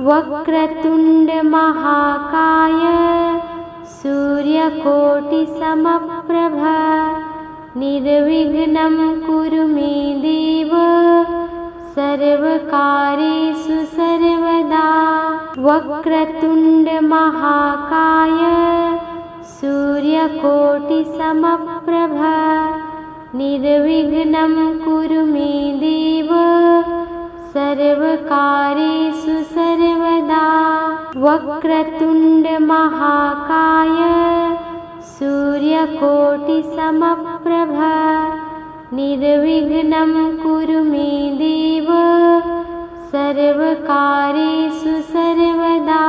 वक्रतुण्ड महाकाय सूर्यकोटिसमप्रभ निर्विघ्नं कुरु मे देव सर्वकार्येषु सर्वदा। वक्रतुण्ड महाकाय सूर्यकोटिसमप्रभ निर्विघ्नं कुरु मे देव सर्वकार्येषु सर्वदा। वक्रतुण्ड महाकाय सूर्यकोटिसमप्रभ निर्विघ्नं कुरु मे देव सर्वकार्येषु सर्वदा।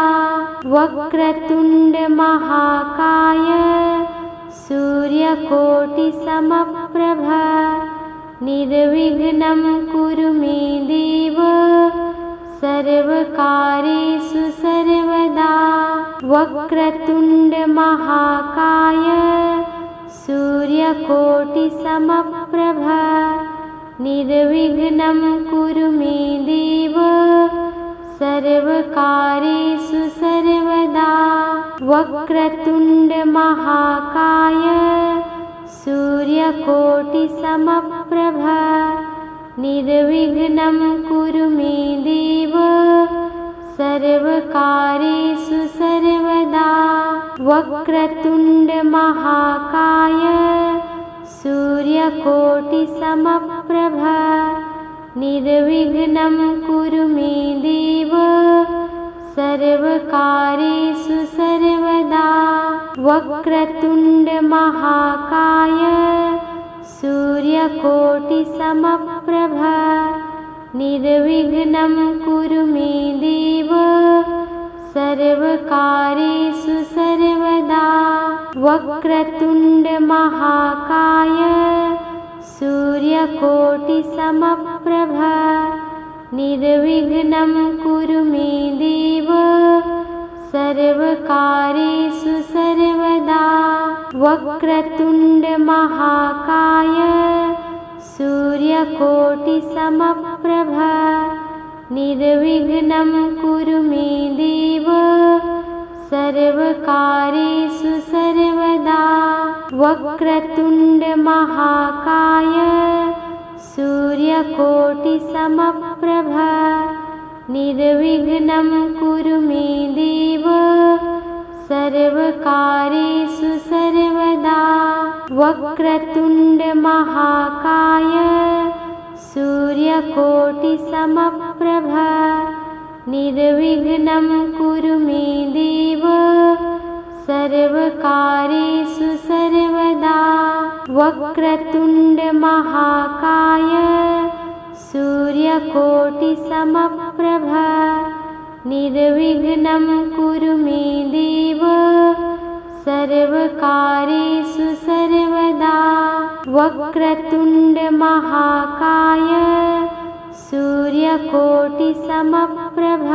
वक्रतुण्ड महाकाय सूर्यकोटिसमप्रभ निर्विघ्नं कुरु मे देव सर्वकार्येषु सर्वदा। वक्रतुण्ड महाकाय सूर्यकोटिसमप्रभ निर्विघ्नं कुरु मे देव सर्वकार्येषु सर्वदा। वक्रतुण्ड महाकाय सूर्यकोटिसमप्रभ निर्विघ्नं कुरु मे देव सर्वकार्येषु सर्वदा। वक्रतुण्ड महाकाय सूर्यकोटिसमप्रभ निर्विघ्नं कुरु मे देव सर्वकार्येषु सर्वदा। वक्रतुण्ड महाकाय सूर्यकोटिसमप्रभ निर्विघ्नं कुरु मे देव सर्वकार्येषु सर्वदा। वक्रतुण्ड महाकाय सूर्यकोटिसमप्रभ निर्विघ्नं कुरु मे देव सर्वकार्येषु सर्वदा। वक्रतुण्ड महाकाय सूर्यकोटिसमप्रभ निर्विघ्नं कुरु मे देव सर्वकार्येषु सर्वदा। वक्रतुण्ड महाकाय सूर्यकोटिसमप्रभ निर्विघ्नं कुरु मे देव सर्वकार्येषु सर्वदा। वक्रतुण्ड महाकाय सूर्यकोटिसमप्रभ निर्विघ्नं कुरु मे देव सर्वकार्येषु सर्वदा। वक्रतुण्ड महाकाय सूर्यकोटिसमप्रभ निर्विघ्नं कुरु मे देव सर्वकार्येषु सर्वदा। वक्रतुण्ड महाकाय सूर्यकोटिसमप्रभ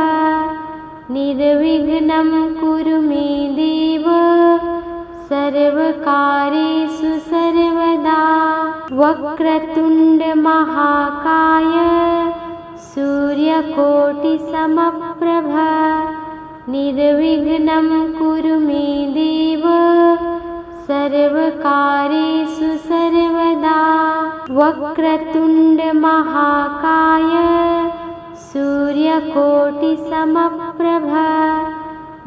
निर्विघ्नं कुरु मे देव सर्वकार्येषु सर्वदा। वक्रतुण्ड महाकाय सूर्यकोटिसमप्रभ निर्विघ्नं कुरु मे देव सर्वकार्येषु सर्वदा। वक्रतुण्ड महाकाय सूर्यकोटिसमप्रभ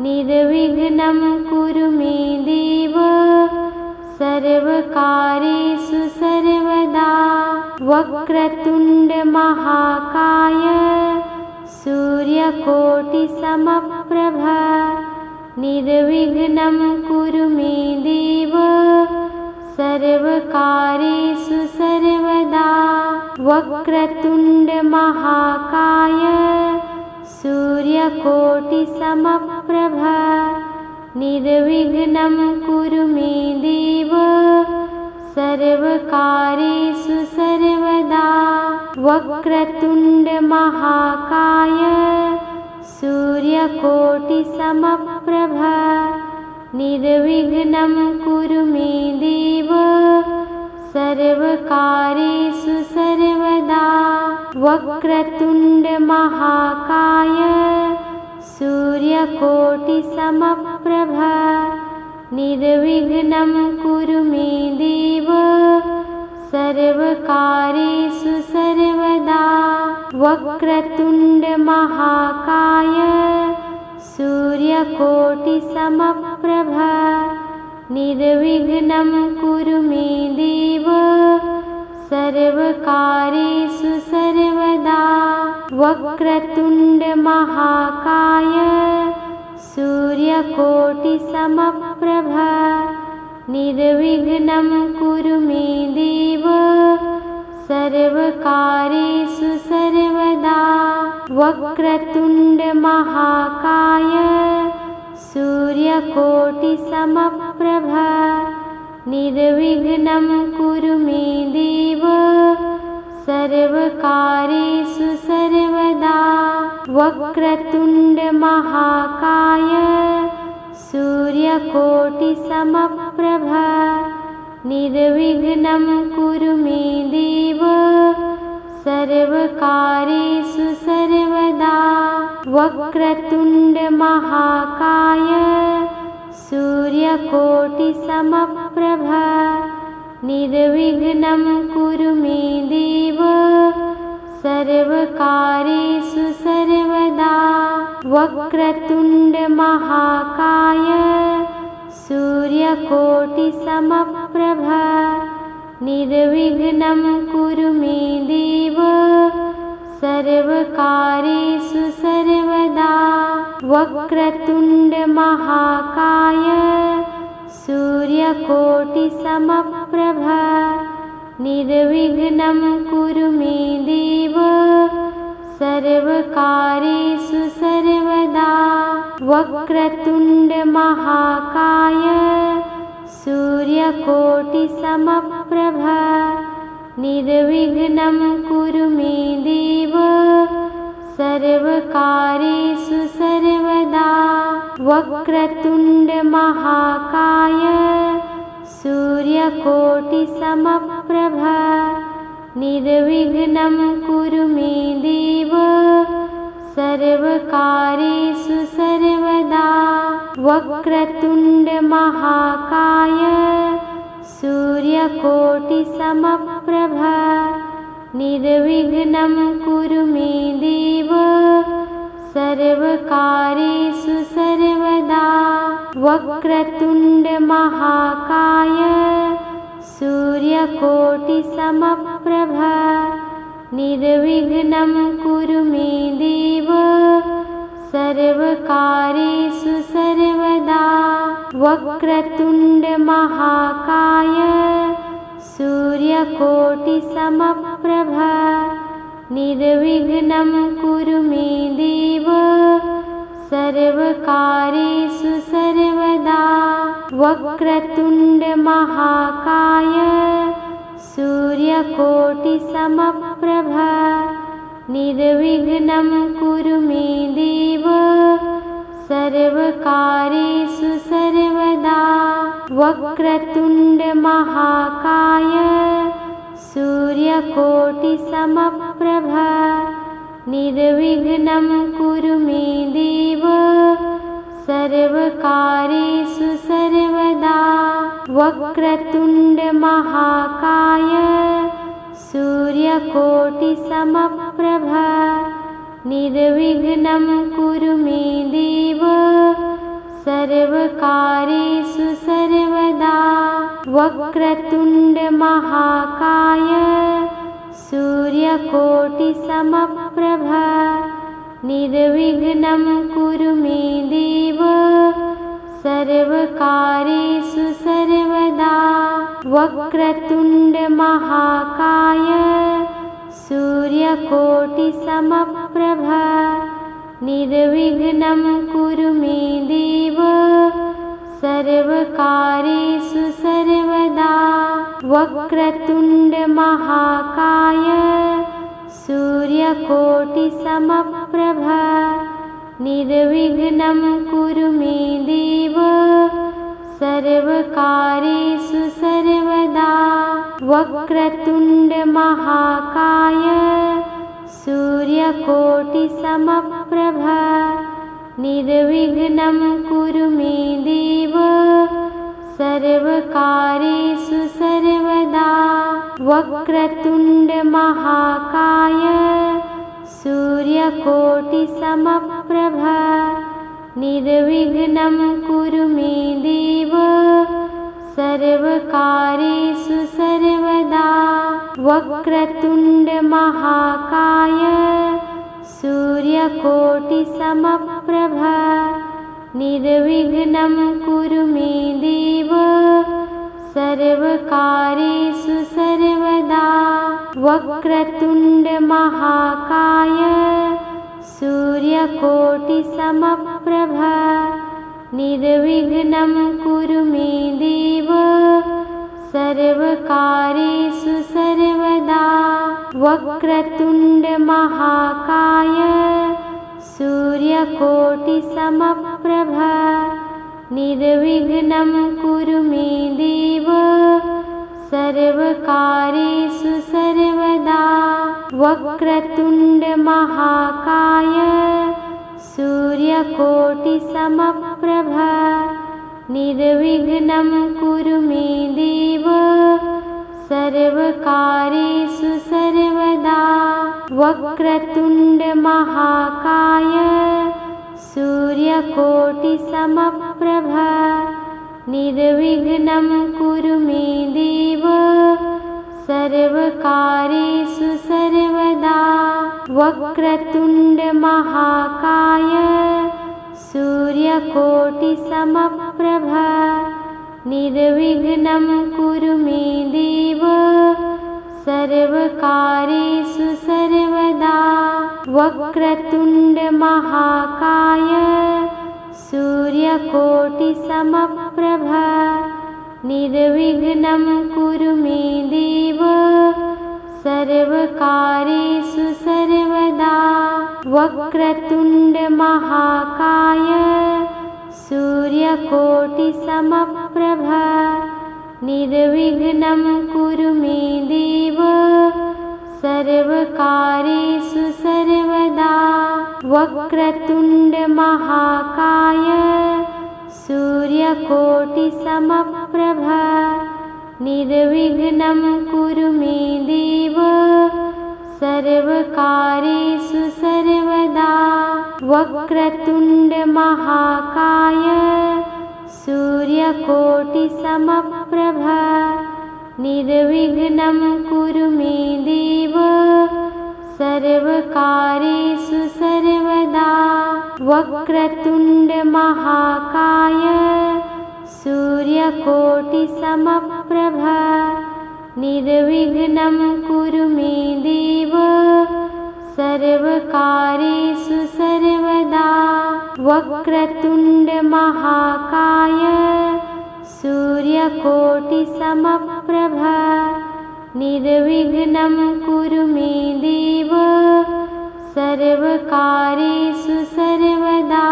निर्विघ्नं कुरु मे देव सर्वकार्येषु सर्वदा। वक्रतुण्ड महाकाय सूर्यकोटिसमप्रभ निर्विघ्नं कुरु मे देव सर्वकार्येषु सर्वदा। वक्रतुण्ड महाकाय सूर्यकोटिसमप्रभ निर्विघ्नं कुरु मे देव सर्वकार्येषु सर्वदा। वक्रतुण्ड महाकाय सूर्यकोटिसमप्रभ निर्विघ्नं कुरु मे देव सर्वकार्येषु सर्वदा। वक्रतुण्ड महाकाय सूर्यकोटिसमप्रभ निर्विघ्नं कुरु मे देव सर्वकार्येषु सर्वदा। वक्रतुण्डमहाकाय सूर्यकोटिसमप्रभ निर्विघ्नं कुरु मे देव सर्वकार्येषु सर्वदा। वक्रतुण्डमहाकाय सूर्यकोटिसमप्रभ निर्विघ्नं कुरु मे देव सर्वकार्येषु सर्वदा। वक्रतुण्डमहाकाय सूर्यकोटिसमप्रभ निर्विघ्नं कुरु मे देव सर्वकार्येषु सर्वदा। वक्रतुण्डमहाकाय सूर्यकोटिसमप्रभ निर्विघ्नं कुरु मे देव सर्वकार्येषु सर्वदा। वक्रतुण्डमहाकाय सूर्यकोटिसमप्रभ निर्विघ्नं कुरु मे देव सर्वकार्येषु सर्वदा। वक्रतुण्डमहाकाय सूर्यकोटिसमप्रभ निर्विघ्नं कुरु मे देव सर्वकार्येषु सर्वदा। वक्रतुण्डमहाकाय सूर्यकोटिसमप्रभ निर्विघ्नं कुरु मे देव सर्वकार्येषु सर्वदा। वक्रतुण्डमहाकाय सूर्यकोटिसमप्रभ निर्विघ्नं कुरु मे देव सर्वकार्येषु सर्वदा। वक्रतुण्डमहाकाय सूर्यकोटिसमप्रभ निर्विघ्नं कुरु मे देव सर्वकार्येषु सर्वदा। वक्रतुण्डमहाकाय सूर्यकोटिसमप्रभ निर्विघ्नं कुरु मे देव सर्वकार्येषु सर्वदा। वक्रतुण्डमहाकाय सूर्यकोटिसमप्रभ निर्विघ्नं कुरु मे देव सर्वकार्येषु सर्वदा। वक्रतुण्डमहाकाय सूर्यकोटिसमप्रभ निर्विघ्नं कुरु मे देव सर्वकार्येषु सर्वदा। वक्रतुण्डमहाकाय सूर्यकोटिसमप्रभ निर्विघ्नं कुरु मे देव सर्वकार्येषु सर्वदा। वक्रतुण्डमहाकाय सूर्यकोटिसमप्रभ निर्विघ्नं कुरु मे देव सर्वकार्येषु सर्वदा। वक्रतुण्डमहाकाय सूर्यकोटिसमप्रभ निर्विघ्नं कुरु मे देव सर्वकार्येषु सर्वदा। वक्रतुण्डमहाकाय सूर्यकोटिसमप्रभ निर्विघ्नं कुरु मे देव सर्वकार्येषु सर्वदा। वक्रतुण्डमहाकाय सूर्यकोटिसमप्रभ निर्विघ्नं कुरु मे देव सर्वकार्येषु सर्वदा। वक्रतुण्डमहाकाय सूर्यकोटिसमप्रभ निर्विघ्नं कुरु मे देव सर्वकार्येषु सर्वदा। वक्रतुण्डमहाकाय सूर्यकोटिसमप्रभ निर्विघ्नं कुरु मे देव सर्वकार्येषु सर्वदा। वक्रतुण्डमहाकाय सूर्यकोटिसमप्रभ निर्विघ्नं कुरु मे देव सर्वकार्येषु सर्वदा। वक्रतुण्डमहाकाय सूर्यकोटिसमप्रभ निर्विघ्नं कुरु मे देव सर्वकार्येषु सर्वदा। वक्रतुण्डमहाकाय सूर्यकोटिसमप्रभ निर्विघ्नं कुरु मे देव सर्वकार्येषु सर्वदा। वक्रतुण्डमहाकाय सूर्यकोटिसमप्रभ निर्विघ्नं कुरु मे देव सर्वकार्येषु सर्वदा। वक्रतुण्डमहाकाय सूर्यकोटिसमप्रभ निर्विघ्नं कुरु मे देव सर्वकार्येषु सर्वदा। वक्रतुण्डमहाकाय सूर्यकोटिसमप्रभ निर्विघ्नं कुरु मे देव सर्वकार्येषु सर्वदा। वक्रतुण्डमहाकाय सूर्यकोटिसमप्रभ निर्विघ्नं कुरु मे देव सर्वकार्येषु सर्वदा। वक्रतुण्डमहाकाय सूर्यकोटिसमप्रभ निर्विघ्नं कुरु मे देव सर्वकार्येषु सर्वदा। वक्रतुण्डमहाकाय सूर्यकोटिसमप्रभ निर्विघ्नं कुरु मे देव सर्वकार्येषु सर्वदा। वक्रतुण्डमहाकाय सूर्यकोटिसमप्रभ निर्विघ्नं कुरु मे देव सर्वकार्येषु सर्वदा। वक्रतुण्डमहाकाय सूर्यकोटिसमप्रभ निर्विघ्नं कुरु मे देव सर्वकार्येषु सर्वदा। वक्रतुण्डमहाकाय सूर्यकोटिसमप्रभ निर्विघ्नं कुरु मे देव सर्वकार्येषु सर्वदा। वक्रतुण्डमहाकाय सूर्यकोटिसमप्रभ निर्विघ्नं कुरु मे देव सर्वकार्येषु सर्वदा।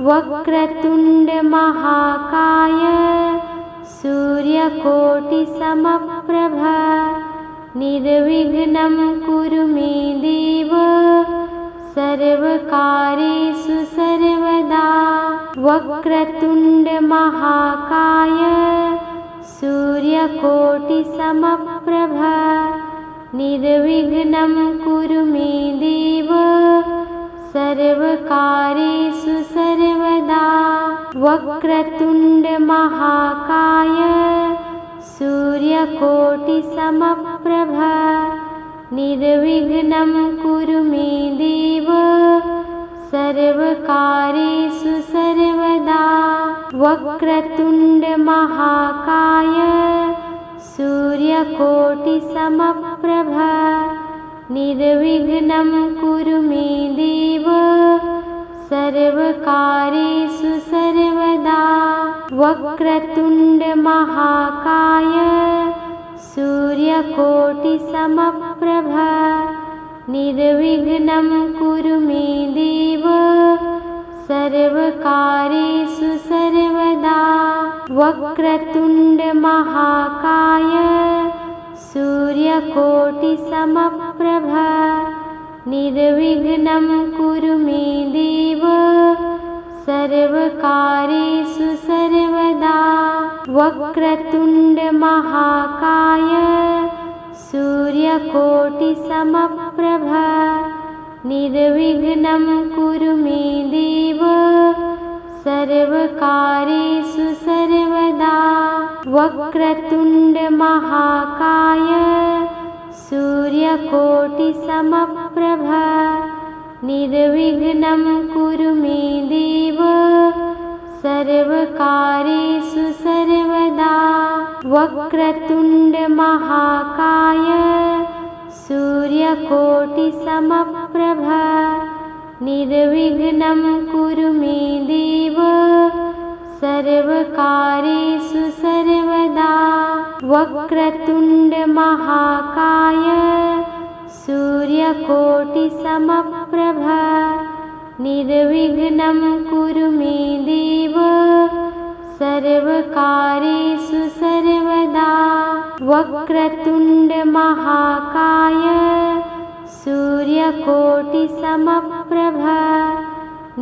वक्रतुण्डमहाकाय सूर्यकोटिसमप्रभ निर्विघ्नं कुरु मे देव सर्वकार्येषु सर्वदा। वक्रतुण्डमहाकाय सूर्यकोटिसमप्रभ निर्विघ्नं कुरु मे देव सर्वकार्येषु सर्वदा। वक्रतुण्डमहाकाय सूर्यकोटिसमप्रभ निर्विघ्नं कुरु मे देव सर्वकार्येषु सर्वदा। वक्रतुण्डमहाकाय सूर्यकोटिसमप्रभ निर्विघ्नं कुरु मे देव सर्वकार्येषु सर्वदा। वक्रतुण्डमहाकाय सूर्यकोटिसमप्रभ निर्विघ्नं कुरु मे देव सर्वकार्येषु सर्वदा। वक्रतुण्डमहाकाय सूर्यकोटिसमप्रभ निर्विघ्नं कुरु मे देव सर्वकार्येषु सर्वदा वक्रतुण्डमहाकाय सूर्यकोटिसमप्रभ निर्विघ्नं कुरु मे देव सर्वकार्येषु सर्वदा वक्रतुण्डमहाकाय सूर्यकोटिसमप्रभ निर्विघ्नं कुरु मे देव सर्वकार्येषु सर्वदा वक्रतुण्डमहाकाय सूर्यकोटिसमप्रभ निर्विघ्नं कुरु मे देव सर्वकार्येषु सर्वदा वक्रतुण्डमहाकाय सूर्यकोटिसमप्रभ निर्विघ्नं कुरु मे देव सर्वकार्येषु सर्वदा वक्रतुण्डमहाकाय सूर्यकोटिसमप्रभ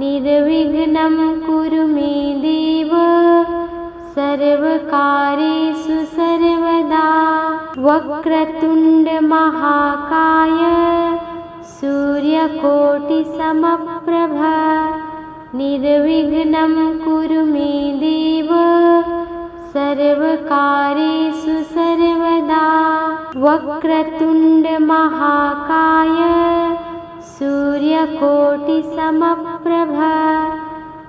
निर्विघ्नं कुरु मे देव सर्वकार्येषु सर्वदा वक्रतुण्डमहाकाय सूर्यकोटिसमप्रभ निर्विघ्नं कुरु मे देव सर्वकार्येषु सर्वदा वक्रतुण्डमहाकाय सूर्यकोटिसमप्रभ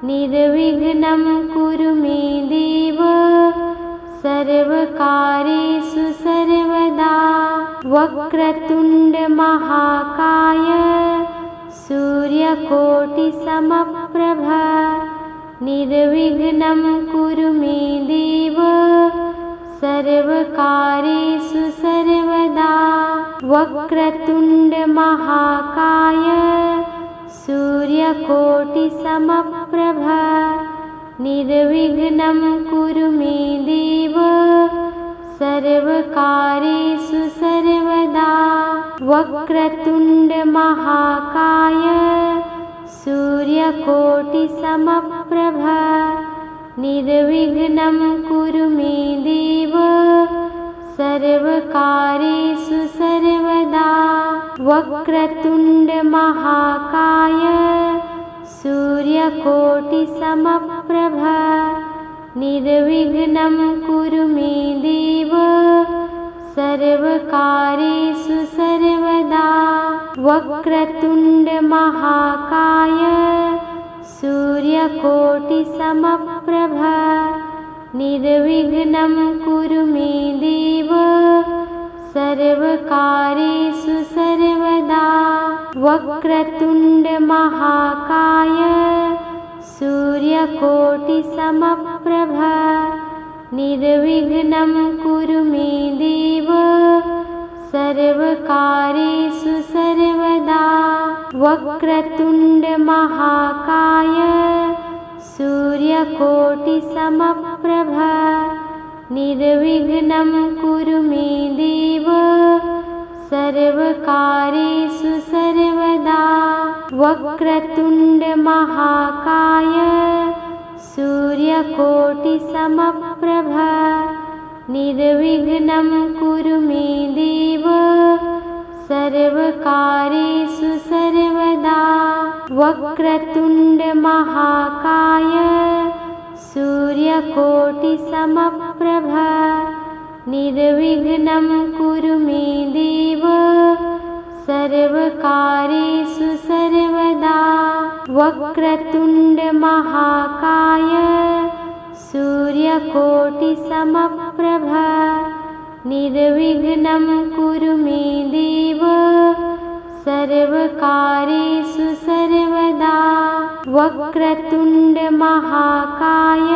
निर्विघ्नं कुरु मे देव सर्वकार्येषु सर्वदा वक्रतुण्डमहाकाय सूर्यकोटिसमप्रभ निर्विघ्नं कुरु मे देव सर्वकार्येषु सर्वदा वक्रतुण्डमहाकाय सूर्यकोटिसमप्रभ निर्विघ्नं कुरु मे देव सर्वकार्येषु सर्वदा वक्रतुण्डमहाकाय सूर्यकोटिसमप्रभ निर्विघ्नं कुरु मे देव सर्वकार्येषु सर्वदा वक्रतुण्डमहाकाय सूर्यकोटिसमप्रभ निर्विघ्नं कुरु मे देव सर्वकार्येषु सर्वदा वक्रतुण्डमहाकाय सूर्यकोटिसमप्रभ निर्विघ्नं कुरु मे देव सर्वकार्येषु सर्वदा वक्रतुण्डमहाकाय सूर्यकोटिसमप्रभ निर्विघ्नं कुरु मे देव सर्वकार्येषु सर्वदा वक्रतुण्डमहाकाय सूर्यकोटिसमप्रभ निर्विघ्नं कुरु मे देव सर्वकार्येषु सर्वदा वक्रतुण्डमहाकाय सूर्यकोटिसमप्रभ निर्विघ्नं कुरु मे देव सर्वकार्येषु सर्वदा वक्रतुण्डमहाकाय सूर्यकोटिसमप्रभ निर्विघ्नं कुरु मे देव सर्वकार्येषु सर्वदा वक्रतुण्डमहाकाय सूर्यकोटिसमप्रभ निर्विघ्नं कुरु मे देव सर्वकार्येषु सर्वदा वक्रतुण्डमहाकाय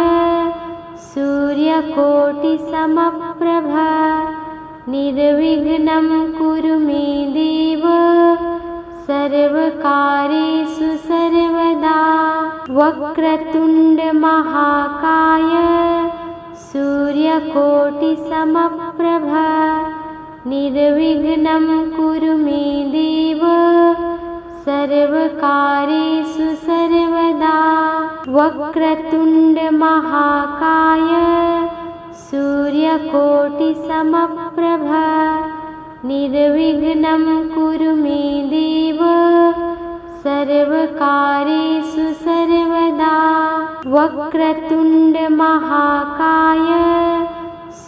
सूर्यकोटिसमप्रभ निर्विघ्नं कुरु मे देव सर्वकार्येषु सर्वदा वक्रतुण्डमहाकाय सूर्यकोटिसमप्रभ निर्विघ्नं कुरु मे देव सर्वकार्येषु सर्वदा वक्रतुण्ड महाकाय सूर्यकोटिसमप्रभ निर्विघ्नं कुरु मे देव सर्वकार्येषु सर्वदा। वक्रतुण्ड महाकाय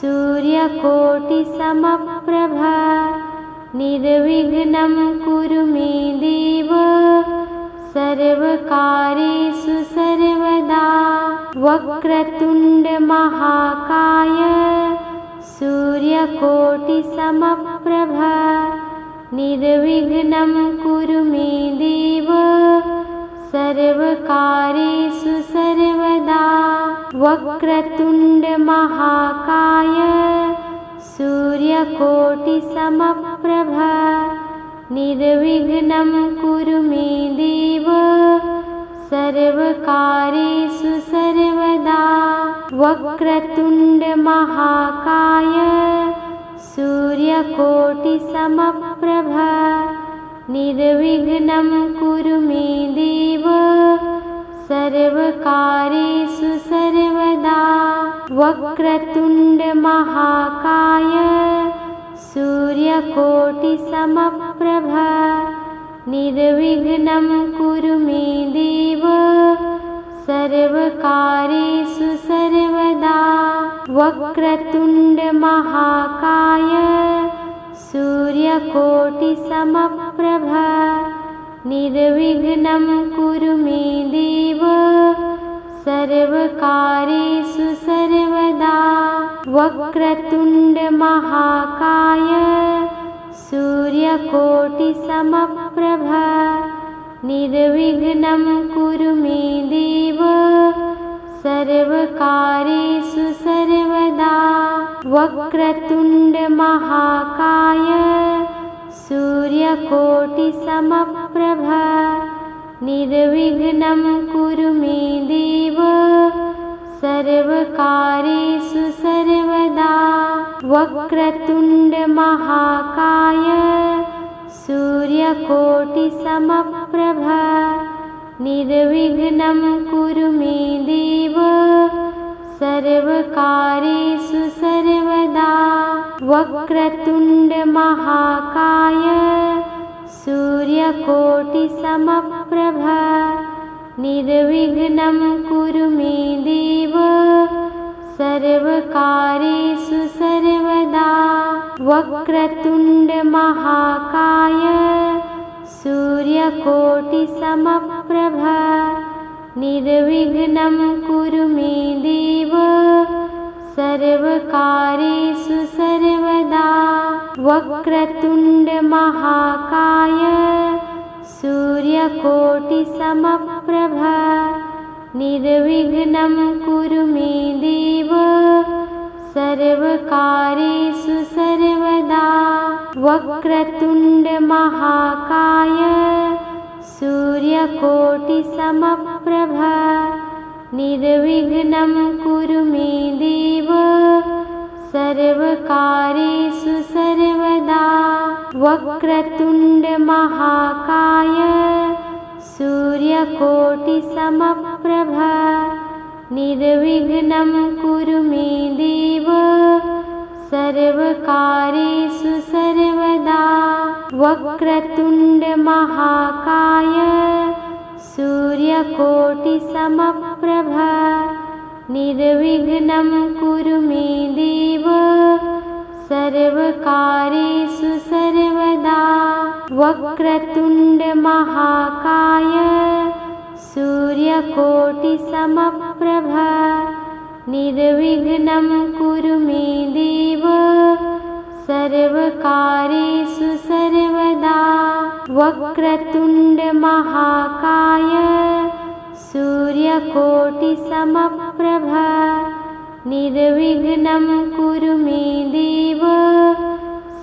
सूर्यकोटिसमप्रभ निर्विघ्नं कुरु मे देव सर्वकार्येषु सर्वदा। वक्रतुण्ड महाकाय सूर्यकोटिसमप्रभ निर्विघ्नं कुरु मे देव सर्वकार्येषु सर्वदा। वक्रतुण्ड महाकाय सूर्यकोटिसमप्रभ निर्विघ्नं कुरु मे देव सर्वकार्येषु सर्वदा। वक्रतुण्ड महाकाय सूर्यकोटिसमप्रभ निर्विघ्नं कुरु मे देव सर्वकार्येषु सर्वदा। वक्रतुण्ड महाकाय सूर्यकोटिसमप्रभ निर्विघ्नं कुरु मे देव सर्वकार्येषु सर्वदा। वक्रतुण्ड महाकाय सूर्यकोटिसमप्रभ निर्विघ्नं कुरु मे देव सर्वकार्येषु सर्वदा। वक्रतुण्ड महाकाय सूर्यकोटिसमप्रभ निर्विघ्नं कुरु मे देव सर्वकार्येषु सर्वदा। वक्रतुण्ड महाकाय सूर्यकोटिसमप्रभ निर्विघ्नं कुरु मे देव सर्वकार्येषु सर्वदा। वक्रतुण्ड महाकाय सूर्यकोटिसमप्रभ निर्विघ्नं कुरु मे देव सर्वकार्येषु सर्वदा। वक्रतुण्ड महाकाय सूर्यकोटिसमप्रभ निर्विघ्नं कुरु मे देव सर्वकार्येषु सर्वदा। वक्रतुण्ड महाकाय सूर्यकोटिसमप्रभ निर्विघ्नं कुरु मे देव सर्वकार्येषु सर्वदा। वक्रतुण्ड महाकाय सूर्यकोटिसमप्रभ निर्विघ्नं कुरु मे देव सर्वकार्येषु सर्वदा। वक्रतुण्ड महाकाय सूर्यकोटिसमप्रभ निर्विघ्नं कुरु मे देव सर्वकार्येषु सर्वदा। वक्रतुण्ड महाकाय सूर्यकोटिसमप्रभ निर्विघ्नं कुरु मे देव सर्वकार्येषु सर्वदा। वक्रतुण्ड महाकाय सूर्यकोटिसमप्रभ निर्विघ्नं कुरु मे देव सर्वकार्येषु सर्वदा। वक्रतुण्ड महाकाय सूर्यकोटिसमप्रभ निर्विघ्नं कुरु मे देव सर्वकार्येषु सर्वदा। वक्रतुण्ड महाकाय सूर्यकोटिसमप्रभ निर्विघ्नं कुरु मे देव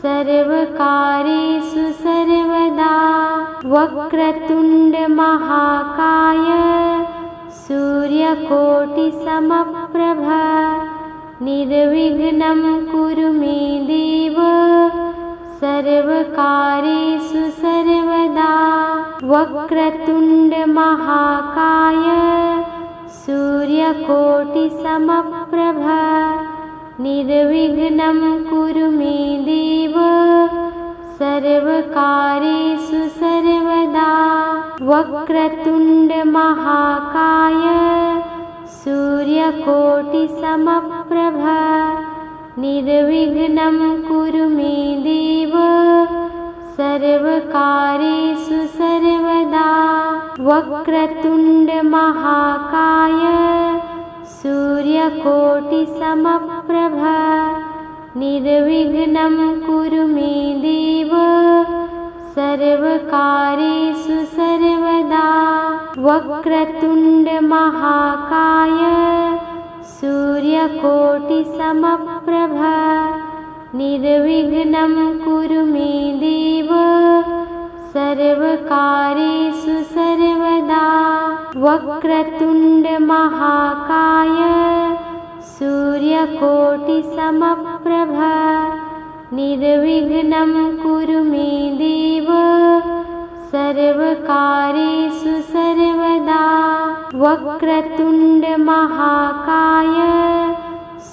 सर्वकार्येषु सर्वदा। वक्रतुण्ड महाकाय सूर्यकोटिसमप्रभ निर्विघ्नं कुरु मे देव सर्वकार्येषु सर्वदा। वक्रतुण्ड महाकाय सूर्यकोटिसमप्रभ निर्विघ्नं कुरु मे देव सर्वकार्येषु सर्वदा। वक्रतुण्डमहाकाय सूर्यकोटिसमप्रभ निर्विघ्नं कुरु मे देव सर्वकार्येषु सर्वदा। वक्रतुण्डमहाकाय सूर्यकोटिसमप्रभ निर्विघ्नं कुरु मे देव सर्वकार्येषु सर्वदा। वक्रतुण्डमहाकाय सूर्यकोटिसमप्रभ निर्विघ्नं कुरु मे देव सर्वकार्येषु सर्वदा। वक्रतुण्डमहाकाय सूर्यकोटिसमप्रभ निर्विघ्नं कुरु मे देव सर्वकार्येषु सर्वदा। वक्रतुण्डमहाकाय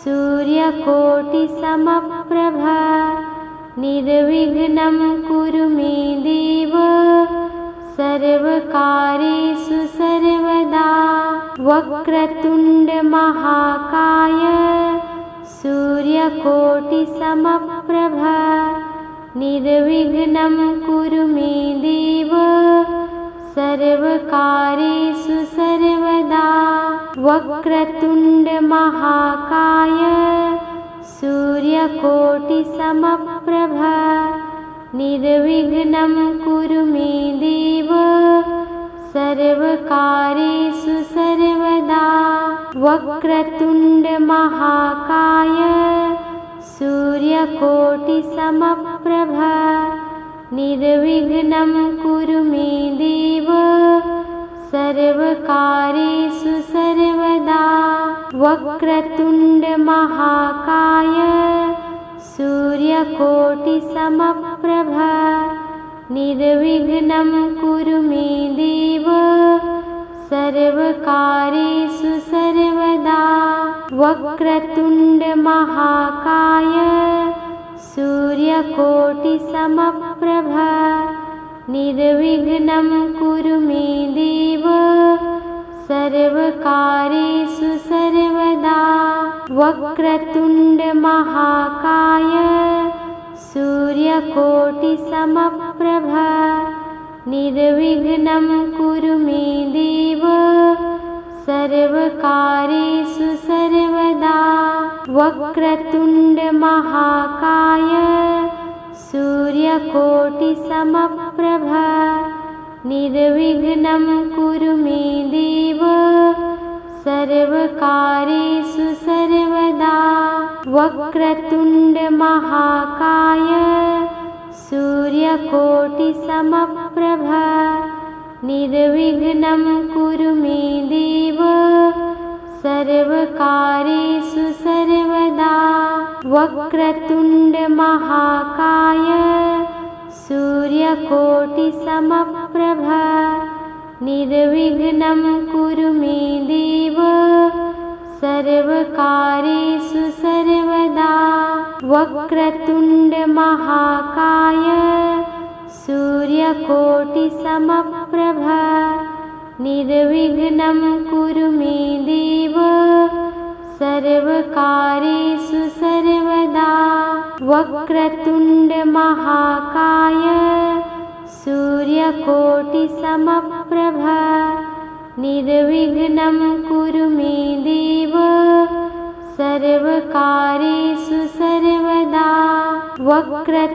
सूर्यकोटिसमप्रभ निर्विघ्नं कुरु मे देव सर्वकार्येषु सर्वदा। वक्रतुण्डमहाकाय सूर्यकोटिसमप्रभ निर्विघ्नं कुरु मे देव सर्वकार्येषु सर्वदा। वक्रतुण्डमहाकाय सूर्यकोटिसमप्रभ निर्विघ्नं कुरु मे देव सर्वकार्येषु सर्वदा। वक्रतुण्डमहाकाय सूर्यकोटिसमप्रभ निर्विघ्नं कुरु मे देव सर्वकार्येषु सर्वदा। वक्रतुण्डमहाकाय सूर्यकोटिसमप्रभ निर्विघ्नं कुरु मे देव सर्वकार्येषु सर्वदा। वक्रतुण्डमहाकाय सूर्यकोटिसमप्रभ निर्विघ्नं कुरु मे देव सर्वकार्येषु सर्वदा। वक्रतुण्डमहाकाय सूर्यकोटिसमप्रभ निर्विघ्नं कुरु मे देव सर्वकार्येषु सर्वदा। वक्रतुण्डमहाकाय सूर्यकोटिसमप्रभ निर्विघ्नं कुरु मे देव सर्वकार्येषु सर्वदा। वक्रतुण्डमहाकाय सूर्यकोटिसमप्रभ निर्विघ्नं कुरु मे देव सर्वकार्येषु सर्वदा। वक्रतुण्डमहाकाय सूर्यकोटिसमप्रभ निर्विघ्नं कुरु मे देव सर्वकार्येषु सर्वदा। वक्रतुण्डमहाकाय सूर्यकोटिसमप्रभ निर्विघ्नं कुरु मे देव सर्वकार्येषु सर्वदा। वक्रतुण्डमहाकाय सूर्यकोटिसमप्रभ निर्विघ्नं कुरु मे देव सर्वकार्येषु सर्वदा। वक्रतुण्डमहाकाय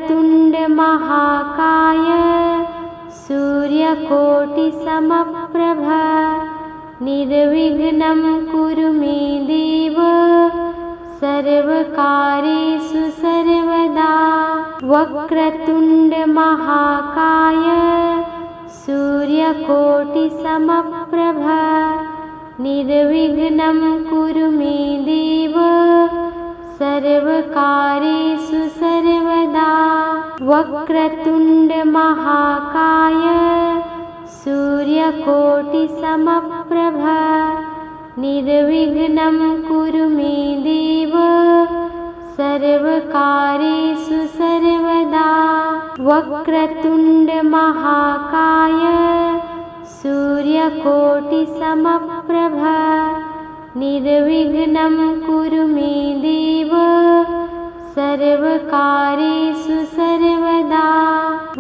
सूर्यकोटिसमप्रभ निर्विघ्नं कुरु मे देव सर्वकार्येषु सर्वदा। वक्रतुण्डमहाकाय सूर्यकोटिसमप्रभ निर्विघ्नं कुरु मे देव सर्वकार्येषु सर्वदा। वक्रतुण्डमहाकाय सूर्यकोटिसमप्रभ निर्विघ्नं कुरु मे देव सर्वकार्येषु सर्वदा। वक्रतुण्डमहाकाय सूर्यकोटिसमप्रभ निर्विघ्नं कुरु मे देव सर्वकार्येषु सर्वदा।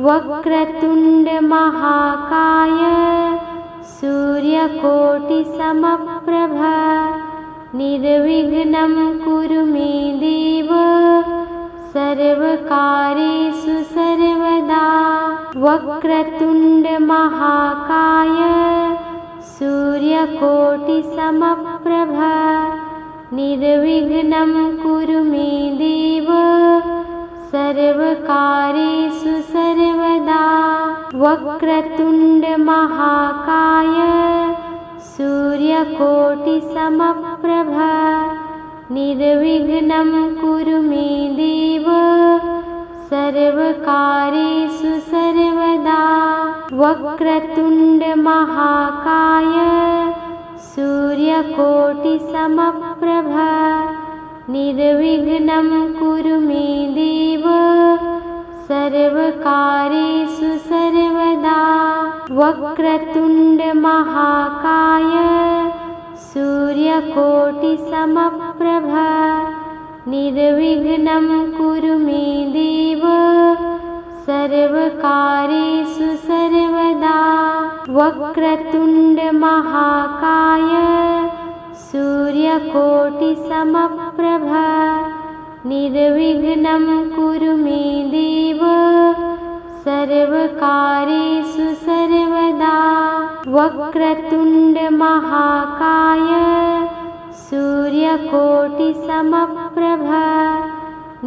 वक्रतुण्डमहाकाय सूर्यकोटिसमप्रभ निर्विघ्नं कुरु मे देव सर्वकार्येषु सर्वदा। वक्रतुण्डमहाकाय सूर्यकोटिसमप्रभ निर्विघ्नं कुरु मे देव सर्वकार्येषु सर्वदा। वक्रतुण्डमहाकाय सूर्यकोटिसमप्रभ निर्विघ्नं कुरु मे देव सर्वकार्येषु सर्वदा। वक्रतुण्डमहाकाय सूर्यकोटिसमप्रभ निर्विघ्नं कुरु मे देव सर्वकार्येषु सर्वदा। वक्रतुण्डमहाकाय सूर्यकोटिसमप्रभ निर्विघ्नं कुरु मे देव सर्वकार्येषु सर्वदा। वक्रतुण्डमहाकाय सूर्यकोटिसमप्रभ निर्विघ्नं कुरु मे देव सर्वकार्येषु सर्वदा। वक्रतुण्डमहाकाय सूर्यकोटिसमप्रभ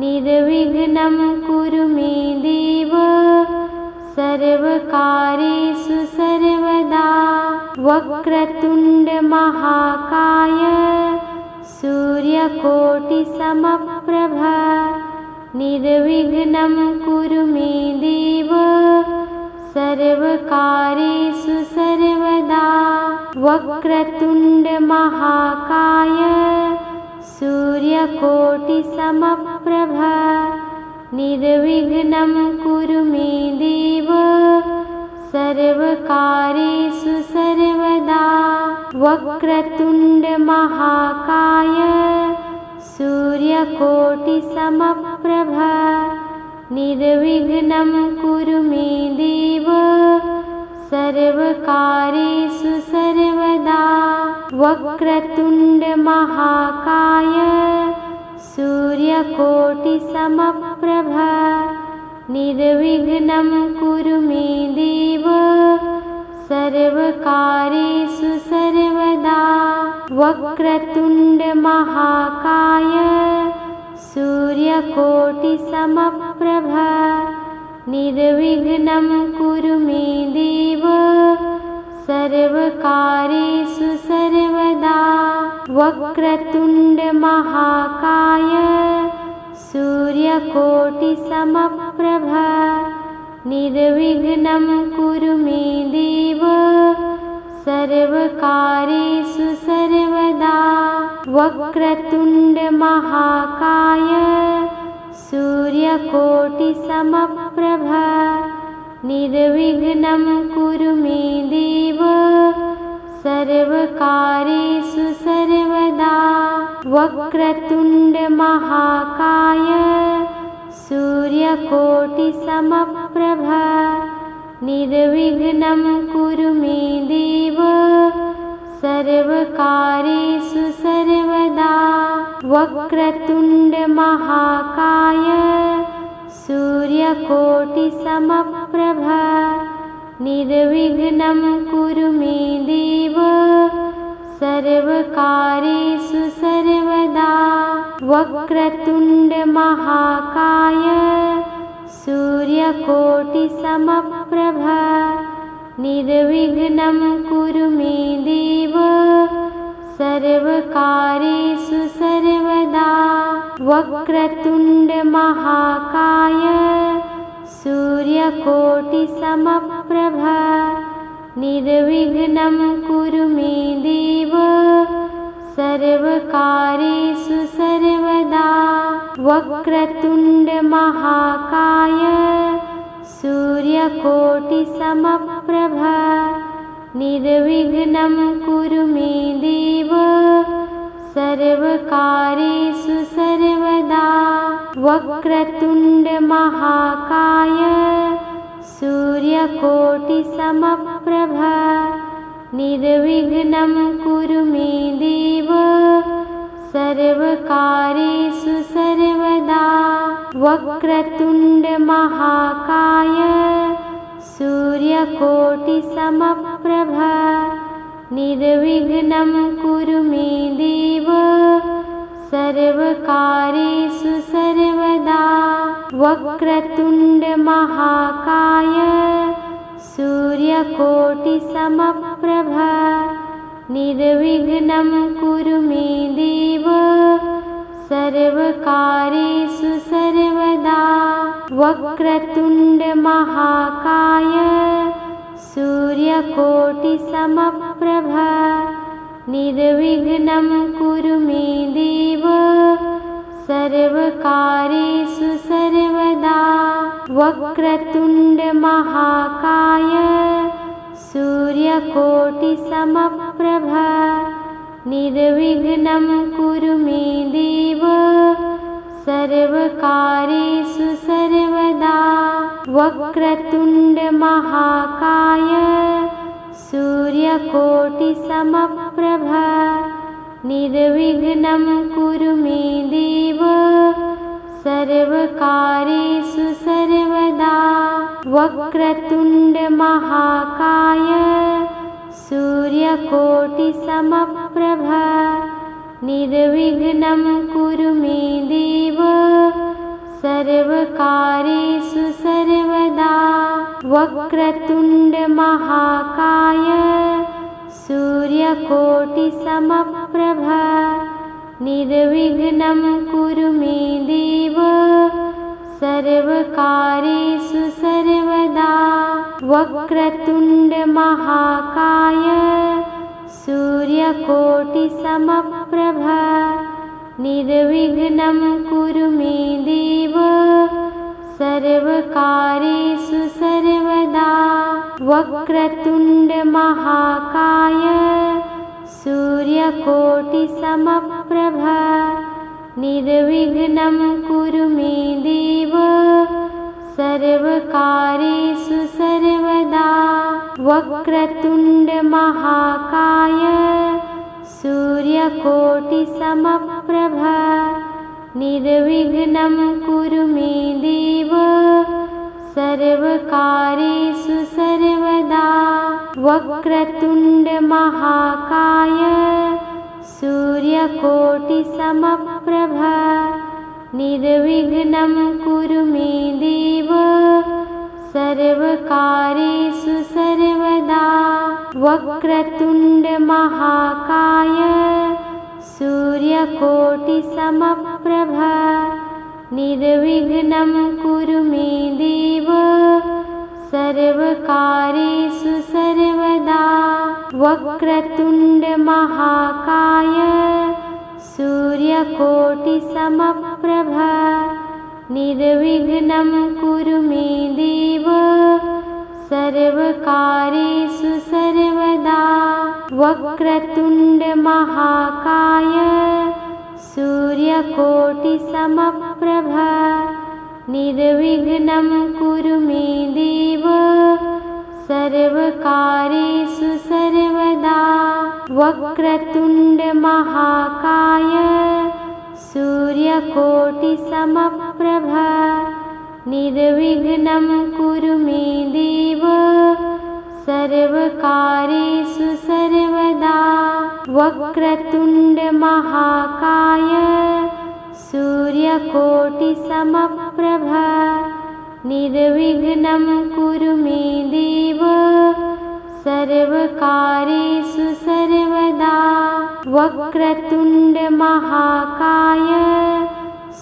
निर्विघ्नं कुरु मे देव सर्वकार्येषु सर्वदा। वक्रतुण्डमहाकाय सूर्यकोटिसमप्रभ निर्विघ्नं कुरु मे देव सर्वकार्येषु सर्वदा। वक्रतुण्डमहाकाय सूर्यकोटिसमप्रभ निर्विघ्नं कुरु मे देव सर्वकार्येषु सर्वदा। वक्रतुण्डमहाकाय सूर्यकोटिसमप्रभ निर्विघ्नं कुरु मे देव सर्वकार्येषु सर्वदा। वक्रतुण्डमहाकाय सूर्यकोटिसमप्रभ निर्विघ्नं कुरु मे देव सर्वकार्येषु सर्वदा। वक्रतुण्डमहाकाय सूर्यकोटिसमप्रभ निर्विघ्नं कुरु मे देव सर्वकार्येषु सर्वदा। वक्रतुण्डमहाकाय सूर्यकोटिसमप्रभ निर्विघ्नं कुरु मे देव सर्वकार्येषु सर्वदा। वक्रतुण्डमहाकाय सूर्यकोटिसमप्रभ निर्विघ्नं कुरु मे देव सर्वकार्येषु सर्वदा। वक्रतुण्डमहाकाय सूर्यकोटिसमप्रभ निर्विघ्नं कुरु मे देव सर्वकार्येषु सर्वदा। वक्रतुण्डमहाकाय सूर्यकोटिसमप्रभ निर्विघ्नं कुरु मे देव सर्वकार्येषु सर्वदा। वक्रतुण्डमहाकाय सूर्यकोटिसमप्रभ निर्विघ्नं कुरु मे देव सर्वकार्येषु सर्वदा। वक्रतुण्डमहाकाय सूर्यकोटिसमप्रभ निर्विघ्नं कुरु मे देव सर्वकार्येषु सर्वदा वक्रतुण्डमहाकाय सूर्यकोटिसमप्रभ निर्विघ्नं कुरु मे देव सर्वकार्येषु सर्वदा वक्रतुण्डमहाकाय सूर्यकोटिसमप्रभ निर्विघ्नं कुरु मे देव सर्वकार्येषु सर्वदा वक्रतुण्डमहाकाय सूर्यकोटिसमप्रभ निर्विघ्नं कुरु मे देव सर्वकार्येषु सर्वदा वक्रतुण्डमहाकाय सूर्यकोटिसमप्रभ निर्विघ्नं कुरु मे देव सर्वकार्येषु सर्वदा वक्रतुण्डमहाकाय सूर्यकोटिसमप्रभ निर्विघ्नं कुरु मे देव सर्वकार्येषु सर्वदा वक्रतुण्डमहाकाय सूर्यकोटिसमप्रभ निर्विघ्नं कुरु मे देव सर्वकार्येषु सर्वदा वक्रतुण्डमहाकाय सूर्यकोटिसमप्रभ निर्विघ्नं कुरु मे देव सर्वकार्येषु सर्वदा वक्रतुण्डमहाकाय सूर्यकोटिसमप्रभ निर्विघ्नं कुरु मे देव सर्वकार्येषु सर्वदा वक्रतुण्डमहाकाय सूर्यकोटिसमप्रभ निर्विघ्नं कुरु मे देव सर्वकार्येषु सर्वदा वक्रतुण्डमहाकाय सूर्यकोटिसमप्रभ निर्विघ्नं कुरु मे देव सर्वकार्येषु सर्वदा वक्रतुण्डमहाकाय सूर्यकोटिसमप्रभ निर्विघ्नं कुरु मे देव सर्वकार्येषु सर्वदा वक्रतुण्डमहाकाय सूर्यकोटिसमप्रभ निर्विघ्नं कुरु मे देव सर्वकार्येषु सर्वदा वक्रतुण्डमहाकाय सूर्यकोटिसमप्रभ निर्विघ्नं कुरु मे देव सर्वकार्येषु सर्वदा वक्रतुण्डमहाकाय सूर्यकोटिसमप्रभ निर्विघ्नं कुरु मे देव सर्वकार्येषु सर्वदा वक्रतुण्डमहाकाय सूर्यकोटिसमप्रभ निर्विघ्नं कुरु मे देव सर्वकार्येषु सर्वदा वक्रतुण्डमहाकाय सूर्यकोटिसमप्रभ निर्विघ्नं कुरु मे देव सर्वकार्येषु सर्वदा वक्रतुण्डमहाकाय सूर्यकोटिसमप्रभ निर्विघ्नं कुरु मे देव सर्वकार्येषु सर्वदा वक्रतुण्डमहाकाय सूर्यकोटिसमप्रभ निर्विघ्नं कुरु मे देव सर्वकार्येषु सर्वदा वक्रतुण्डमहाकाय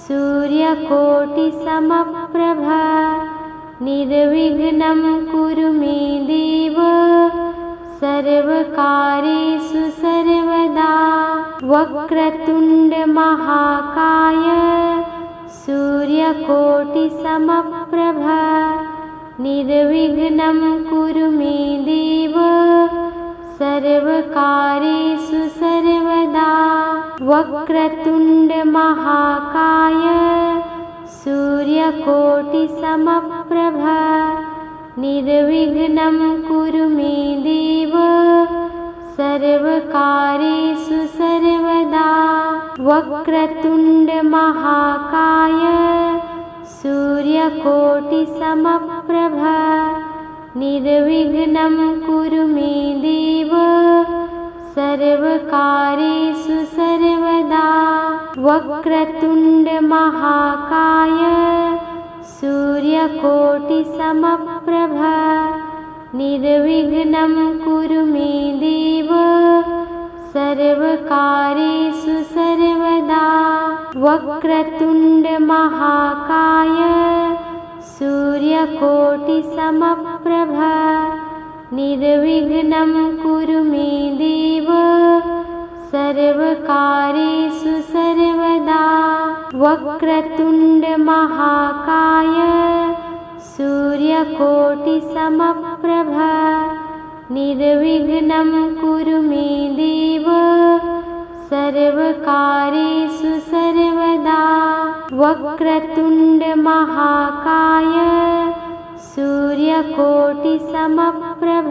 सूर्यकोटिसमप्रभ निर्विघ्नं कुरु मे देव सर्वकार्येषु सर्वदा वक्रतुण्ड महाकाय सूर्यकोटिसमप्रभ निर्विघ्नं कुरु मे देव सर्वकार्येषु सर्वदा। वक्रतुण्ड महाकाय सूर्यकोटिसमप्रभ निर्विघ्नं कुरु मे देव सर्वकार्येषु सर्वदा। वक्रतुण्ड महाकाय सूर्यकोटिसमप्रभ निर्विघ्नं कुरु मे देव सर्वकार्येषु सर्वदा। वक्रतुण्ड महाकाय सूर्यकोटिसमप्रभ निर्विघ्नं कुरु मे देव सर्वकार्येषु सर्वदा। वक्रतुण्ड महाकाय सूर्यकोटिसमप्रभ निर्विघ्नं कुरु मे देव सर्वकार्येषु सर्वदा। वक्रतुण्ड महाकाय सूर्यकोटिसमप्रभ निर्विघ्नं कुरु मे देव सर्वकार्येषु सर्वदा। वक्रतुण्ड महाकाय सूर्यकोटिसमप्रभ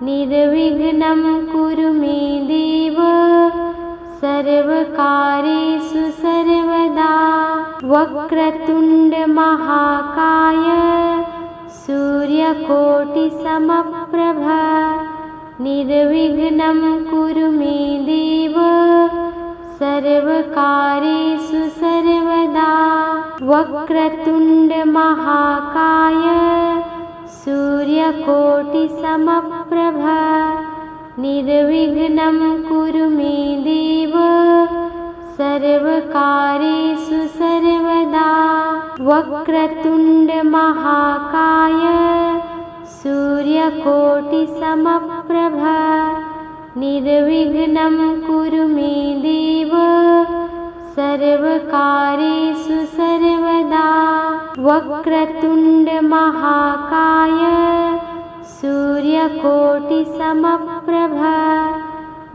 निर्विघ्नं कुरु मे देव सर्वकार्येषु सर्वदा। वक्रतुण्ड महाकाय सूर्यकोटिसमप्रभ निर्विघ्नं कुरु मे देव सर्वकार्येषु सर्वदा। वक्रतुण्ड महाकाय सूर्यकोटिसमप्रभ निर्विघ्नं कुरु मे देव सर्वकार्येषु सर्वदा। वक्रतुण्ड महाकाय सूर्यकोटिसमप्रभ निर्विघ्नं कुरु मे देव सर्वकार्येषु सर्वदा। वक्रतुण्ड महाकाय सूर्यकोटिसमप्रभ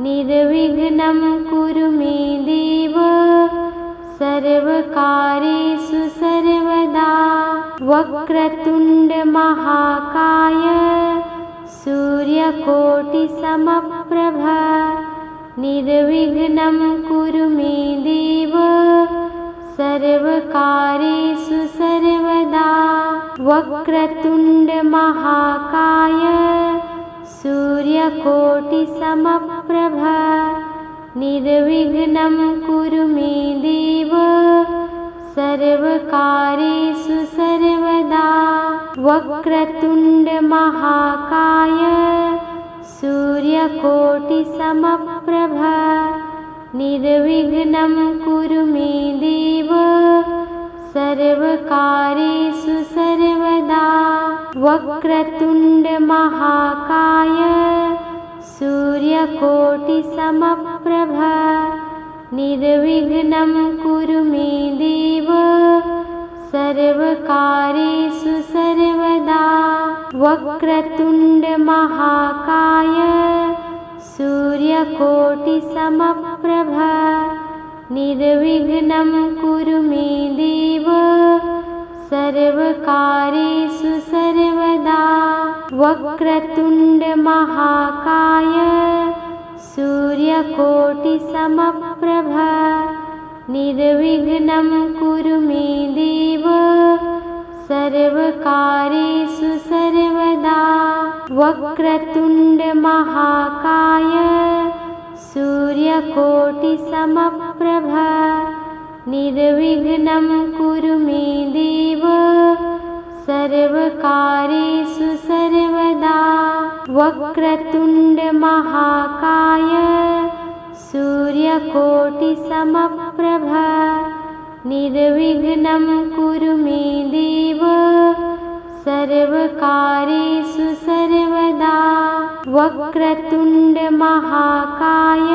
निर्विघ्नं कुरु मे देव सर्वकार्येषु सर्वदा। वक्रतुण्ड महाकाय सूर्यकोटिसमप्रभ निर्विघ्नं कुरु मे देव सर्वकार्येषु सर्वदा। वक्रतुण्ड महाकाय सूर्यकोटिसमप्रभ निर्विघ्नं कुरु मे देव सर्वकार्येषु सर्वदा। वक्रतुण्ड महाकाय सूर्यकोटिसमप्रभ निर्विघ्नं कुरु मे देव सर्वकार्येषु सर्वदा। वक्रतुण्ड महाकाय सूर्यकोटिसमप्रभ निर्विघ्नं कुरु मे देव सर्वकार्येषु सर्वदा। वक्रतुण्ड महाकाय सूर्यकोटिसमप्रभ निर्विघ्नं कुरु मे देव सर्वकार्येषु सर्वदा। वक्रतुण्ड महाकाय सूर्यकोटिसमप्रभ निर्विघ्नं कुरु मे देव सर्वकार्येषु सर्वदा। वक्रतुण्ड महाकाय सूर्यकोटिसमप्रभ निर्विघ्नं कुरु मे देव सर्वकार्येषु सर्वदा। वक्रतुण्ड महाकाय सूर्यकोटिसमप्रभ निर्विघ्नं कुरु मे देव सर्वकार्येषु सर्वदा। वक्रतुण्ड महाकाय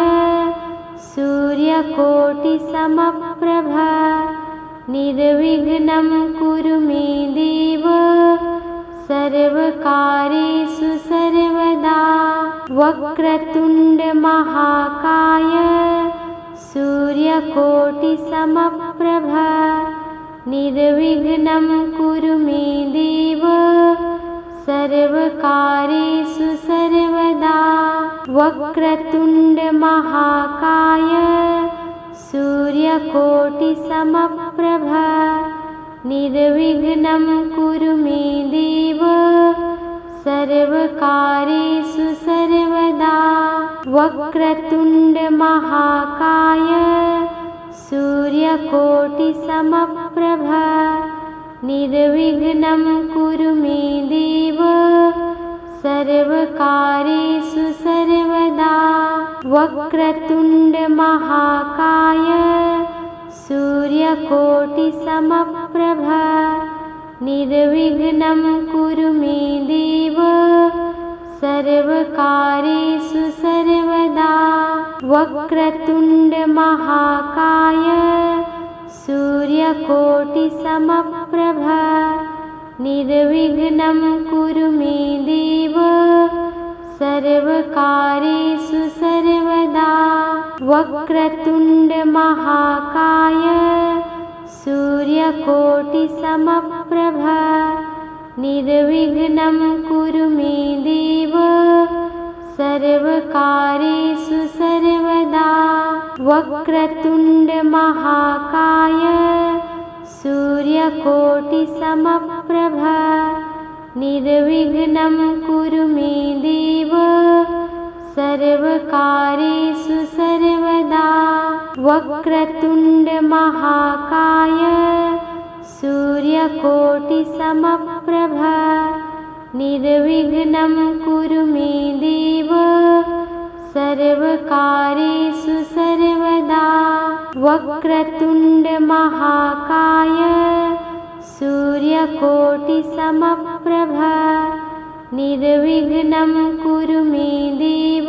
सूर्यकोटिसमप्रभ निर्विघ्नं कुरु मे देव सर्वकार्येषु सर्वदा। वक्रतुण्डमहाकाय सूर्यकोटिसमप्रभ निर्विघ्नं कुरु मे देव सर्वकार्येषु सर्वदा। वक्रतुण्डमहाकाय सूर्यकोटिसमप्रभ निर्विघ्नं कुरु मे देव सर्वकार्येषु सर्वदा। वक्रतुण्डमहाकाय सूर्यकोटिसमप्रभ निर्विघ्नं कुरु मे देव सर्वकार्येषु सर्वदा। वक्रतुण्डमहाकाय सूर्यकोटिसमप्रभ निर्विघ्नं कुरु मे देव सर्वकार्येषु सर्वदा। वक्रतुण्डमहाकाय सूर्यकोटिसमप्रभ निर्विघ्नं कुरु मे देव सर्वकार्येषु सर्वदा। वक्रतुण्डमहाकाय सूर्यकोटिसमप्रभ निर्विघ्नं कुरु मे देव सर्वकार्येषु सर्वदा। वक्रतुण्डमहाकाय सूर्यकोटिसमप्रभ निर्विघ्नं कुरु मे देव सर्वकार्येषु सर्वदा। वक्रतुण्डमहाकाय सूर्यकोटिसमप्रभ निर्विघ्नं कुरु मे देव सर्वकार्येषु सर्वदा। वक्रतुण्डमहाकाय सूर्यकोटिसमप्रभ निर्विघ्नं कुरु मे देव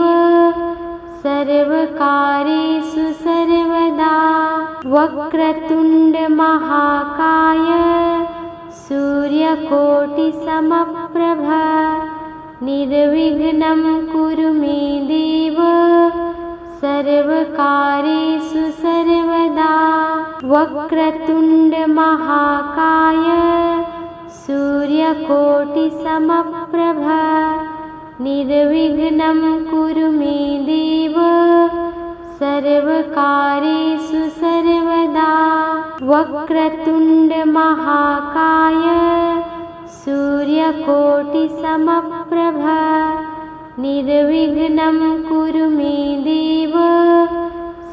सर्वकार्येषु सर्वदा। वक्रतुण्डमहाकाय सूर्यकोटिसमप्रभ निर्विघ्नं कुरु मे देव सर्वकार्येषु सर्वदा। वक्रतुण्डमहाकाय सूर्यकोटिसमप्रभ निर्विघ्नं कुरु मे देव सर्वकार्येषु सर्वदा। वक्रतुण्डमहाकाय सूर्यकोटिसमप्रभ निर्विघ्नं कुरु मे देव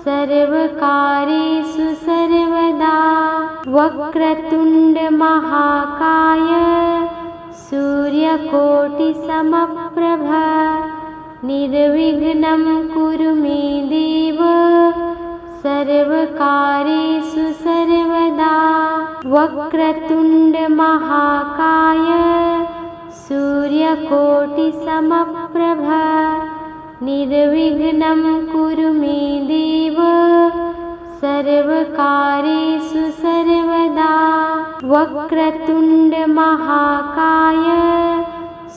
सर्वकार्येषु सर्वदा। वक्रतुण्डमहाकाय सूर्यकोटिसमप्रभ निर्विघ्नं कुरु मे देव सर्वकार्येषु सर्वदा। वक्रतुण्डमहाकाय सूर्यकोटिसमप्रभ निर्विघ्नं कुरु मे देव सर्वकार्येषु सर्वदा। वक्रतुण्डमहाकाय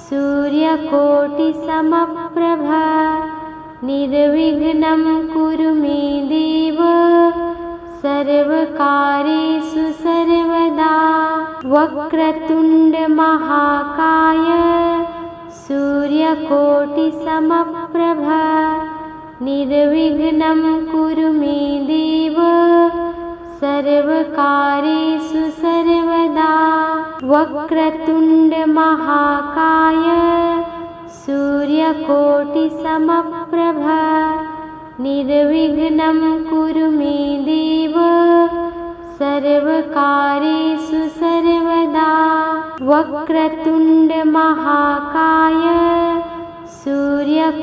सूर्यकोटिसमप्रभ निर्विघ्नं कुरु मे देव सर्वकार्येषु सर्वदा। वक्रतुण्डमहाकाय सूर्यकोटिसमप्रभ निर्विघ्नं कुरु मे देव सर्वकार्येषु सर्वदा। वक्रतुण्डमहाकाय सूर्यकोटिसमप्रभ निर्विघ्नं कुरु मे देव सर्वकार्येषु सर्वदा। वक्रतुण्डमहाकाय सूर्यकोटिसमप्रभ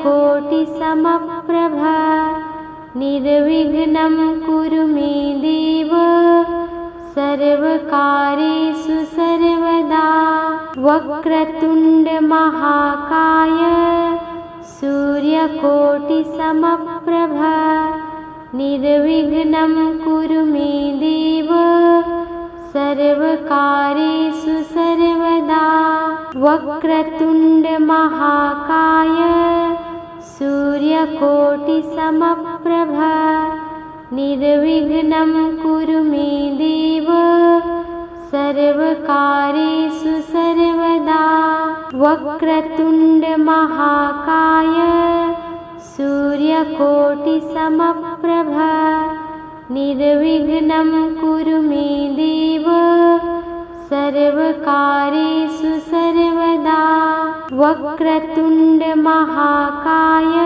निर्विघ्नं कुरु मे देव सर्वकार्येषु सर्वदा। वक्रतुण्डमहाकाय सूर्यकोटिसमप्रभ निर्विघ्नं कुरु मे देव सर्वकार्येषु सर्वदा। वक्रतुण्डमहाकाय सूर्यकोटिसमप्रभ निर्विघ्नं कुरु मे देव सर्वकार्येषु सर्वदा। वक्रतुण्डमहाकाय सूर्यकोटिसमप्रभ निर्विघ्नं कुरु मे देव सर्वकार्येषु सर्वदा। वक्रतुण्डमहाकाय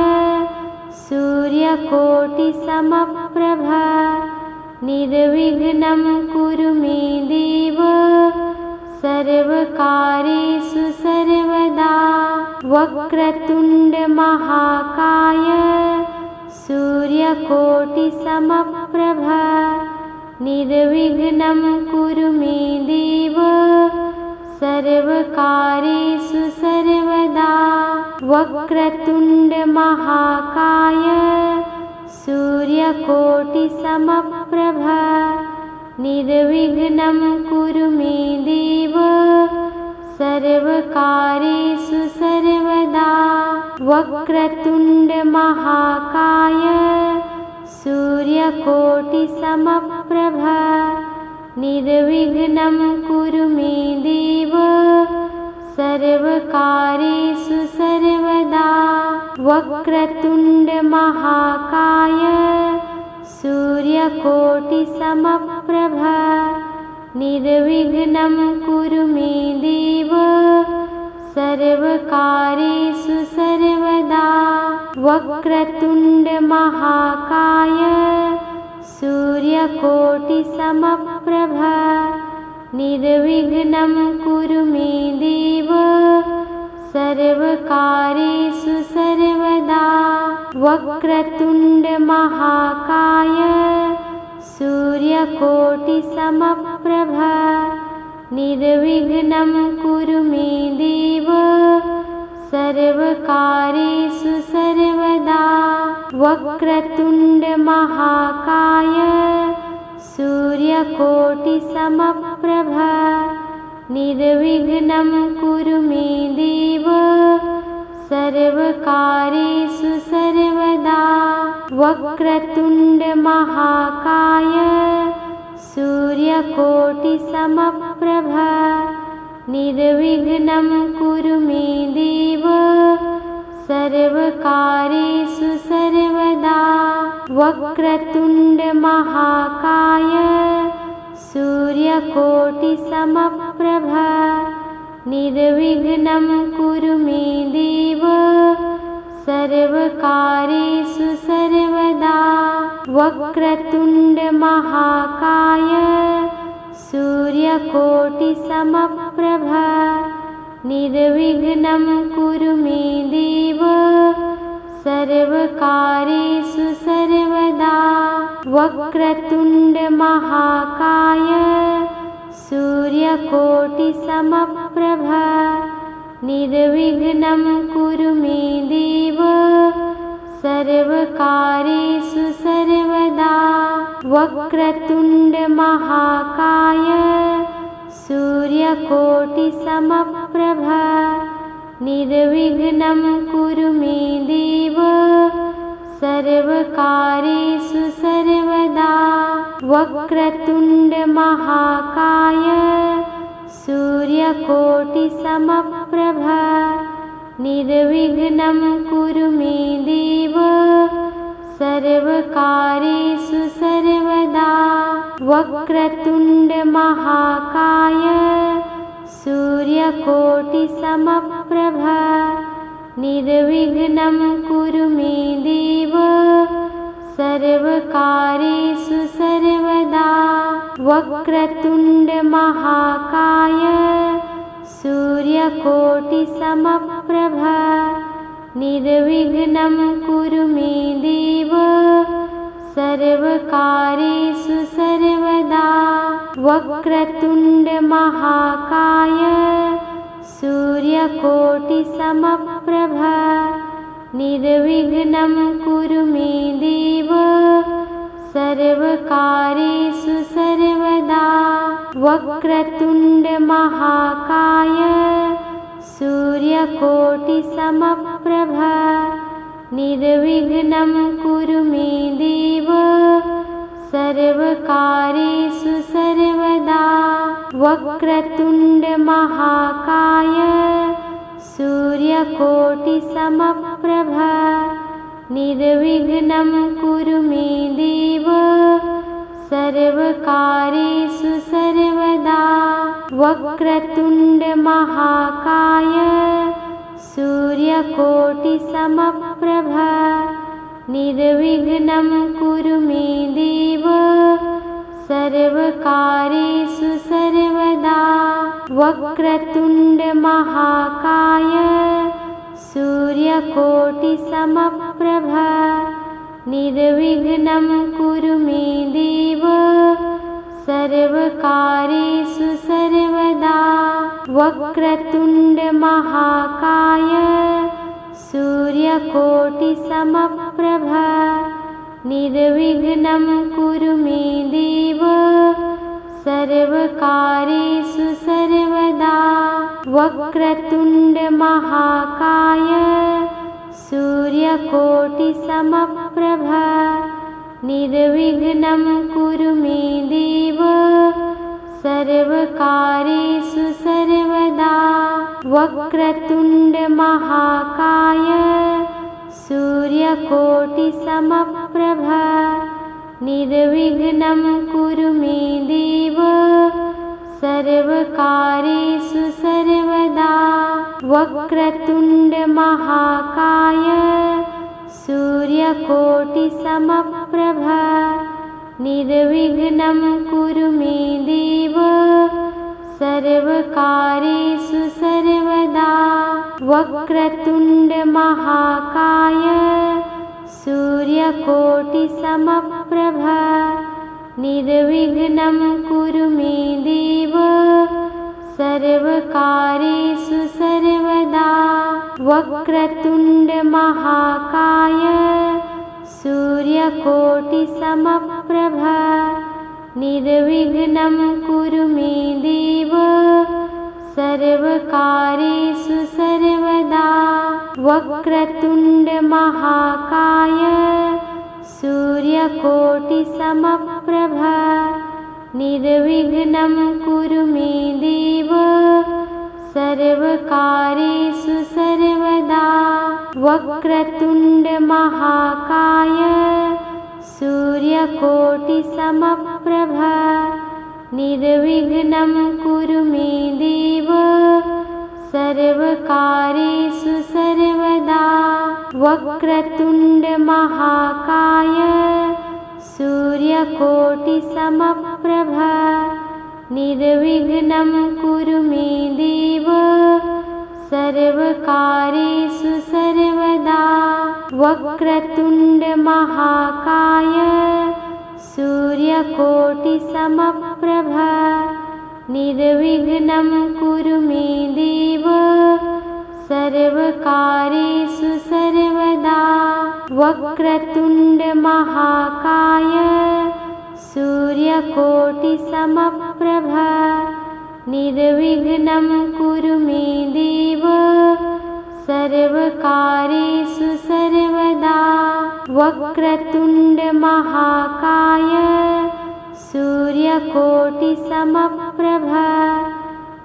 सूर्यकोटिसमप्रभ निर्विघ्नं कुरु मे देव सर्वकार्येषु सर्वदा। वक्रतुण्डमहाकाय सूर्यकोटिसमप्रभ निर्विघ्नं कुरु मे देव सर्वकार्येषु सर्वदा। वक्रतुण्डमहाकाय सूर्यकोटिसमप्रभ निर्विघ्नं कुरु मे देव सर्वकार्येषु सर्वदा। वक्रतुण्डमहाकाय सूर्यकोटिसमप्रभ निर्विघ्नं कुरु मे देव सर्वकार्येषु सर्वदा। वक्रतुण्डमहाकाय सूर्यकोटिसमप्रभ निर्विघ्नं कुरु मे देव सर्वकार्येषु सर्वदा। वक्रतुण्डमहाकाय सूर्यकोटिसमप्रभ निर्विघ्नं कुरु मे देव सर्वकार्येषु सर्वदा। वक्रतुण्डमहाकाय सूर्यकोटिसमप्रभ निर्विघ्नं कुरु मे देव सर्वकार्येषु सर्वदा। वक्रतुण्डमहाकाय सूर्यकोटिसमप्रभ निर्विघ्नं कुरु मे देव सर्वकार्येषु सर्वदा। वक्रतुण्डमहाकाय सूर्यकोटिसमप्रभ निर्विघ्नं कुरु मे देव सर्वकार्येषु सर्वदा। वक्रतुण्डमहाकाय सूर्यकोटिसमप्रभ निर्विघ्नं कुरु मे देव सर्वकार्येषु सर्वदा। वक्रतुण्डमहाकाय सूर्यकोटिसमप्रभ निर्विघ्नं कुरु मे देव सर्वकार्येषु सर्वदा। वक्रतुण्डमहाकाय सूर्यकोटिसमप्रभ निर्विघ्नं कुरु मे देव सर्वकार्येषु सर्वदा। वक्रतुण्डमहाकाय सूर्यकोटिसमप्रभ निर्विघ्नं कुरु मे देव सर्वकार्येषु सर्वदा। वक्रतुण्डमहाकाय सूर्यकोटिसमप्रभ निर्विघ्नं कुरु मे देव सर्वकार्येषु सर्वदा। वक्रतुण्डमहाकाय सूर्यकोटिसमप्रभ निर्विघ्नं कुरु मे देव सर्वकार्येषु सर्वदा। वक्रतुण्डमहाकाय सूर्यकोटिसमप्रभ निर्विघ्नं कुरु मे देव सर्वकार्येषु सर्वदा। वक्रतुण्डमहाकाय सूर्यकोटिसमप्रभ निर्विघ्नं कुरु मे देव सर्वकार्येषु सर्वदा वक्रतुण्डमहाकाय सूर्यकोटिसमप्रभ निर्विघ्नं कुरु मे देव सर्वकार्येषु सर्वदा वक्रतुण्डमहाकाय सूर्यकोटिसमप्रभ निर्विघ्नं कुरु मे देव सर्वकार्येषु सर्वदा वक्रतुण्डमहाकाय सूर्यकोटिसमप्रभ निर्विघ्नं कुरु मे देव सर्वकार्येषु सर्वदा वक्रतुण्डमहाकाय सूर्यकोटिसमप्रभ निर्विघ्नं कुरु मे देव सर्वकार्येषु सर्वदा वक्रतुण्डमहाकाय सूर्यकोटिसमप्रभ निर्विघ्नं कुरु मे देव सर्वकार्येषु सर्वदा वक्रतुण्डमहाकाय सूर्यकोटिसमप्रभ निर्विघ्नं कुरु मे देव सर्वकार्येषु सर्वदा वक्रतुण्डमहाकाय सूर्यकोटिसमप्रभ निर्विघ्नं कुरु मे देव सर्वकार्येषु सर्वदा वक्रतुण्डमहाकाय सूर्यकोटिसमप्रभ निर्विघ्नं कुरु मे देव सर्वकार्येषु सर्वदा वक्रतुण्डमहाकाय सूर्यकोटिसमप्रभ निर्विघ्नं कुरु मे देव सर्वकार्येषु सर्वदा वक्रतुण्डमहाकाय सूर्यकोटिसमप्रभ निर्विघ्नं कुरु मे देव सर्वकार्येषु सर्वदा वक्रतुण्डमहाकाय सूर्यकोटिसमप्रभ निर्विघ्नं कुरु मे देव सर्वकार्येषु सर्वदा वक्रतुण्डमहाकाय सूर्यकोटिसमप्रभ निर्विघ्नं कुरु मे देव सर्वकार्येषु सर्वदा वक्रतुण्डमहाकाय सूर्यकोटिसमप्रभ निर्विघ्नं कुरु मे देव सर्वकार्येषु सर्वदा वक्रतुण्डमहाकाय सूर्यकोटिसमप्रभ निर्विघ्नं कुरु मे देव सर्वकार्येषु सर्वदा वक्रतुण्डमहाकाय सूर्यकोटिसमप्रभ निर्विघ्नं कुरु मे देव सर्वकार्येषु सर्वदा वक्रतुण्डमहाकाय सूर्यकोटिसमप्रभ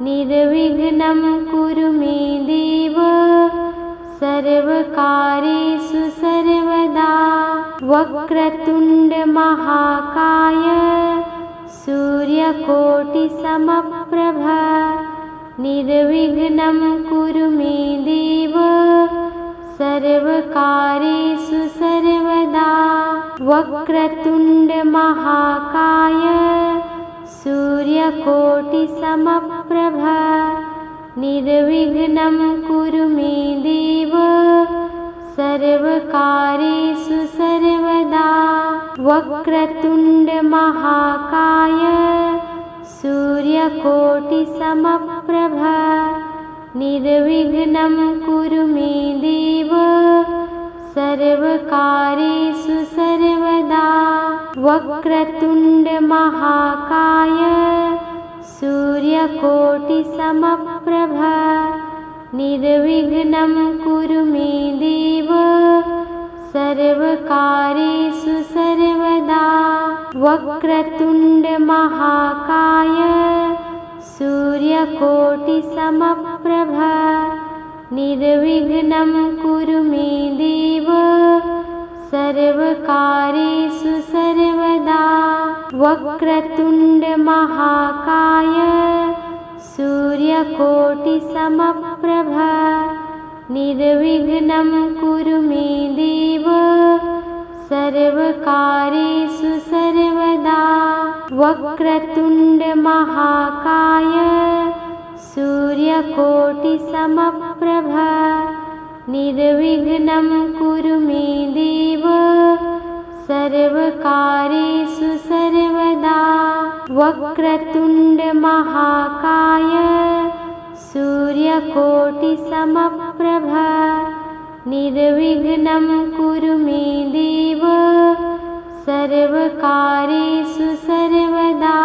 निर्विघ्नं कुरु मे देव सर्वकार्येषु सर्वदा वक्रतुण्डमहाकाय सूर्यकोटिसमप्रभ निर्विघ्नं कुरु मे देव सर्वकार्येषु सर्वदा वक्रतुण्डमहाकाय सूर्यकोटिसमप्रभ निर्विघ्नं कुरु मे देव सर्वकार्येषु सर्वदा वक्रतुण्डमहाकाय सूर्यकोटिसमप्रभ निर्विघ्नं कुरु मे देव सर्वकार्येषु सर्वदा वक्रतुण्ड महाकाय सूर्यकोटिसमप्रभ निर्विघ्नं कुरु मे देव सर्वकार्येषु सर्वदा। वक्रतुण्ड महाकाय सूर्यकोटिसमप्रभ निर्विघ्नं कुरु मे देव सर्वकार्येषु सर्वदा। वक्रतुण्ड महाकाय सूर्यकोटिसमप्रभ निर्विघ्नं कुरु मे देव सर्वकार्येषु सर्वदा। वक्रतुण्ड महाकाय सूर्यकोटिसमप्रभ निर्विघ्नं कुरु मे देव सर्वकार्येषु सर्वदा। वक्रतुण्ड महाकाय सूर्यकोटिसमप्रभ निर्विघ्नं कुरु मे देव सर्वकार्येषु सर्वदा।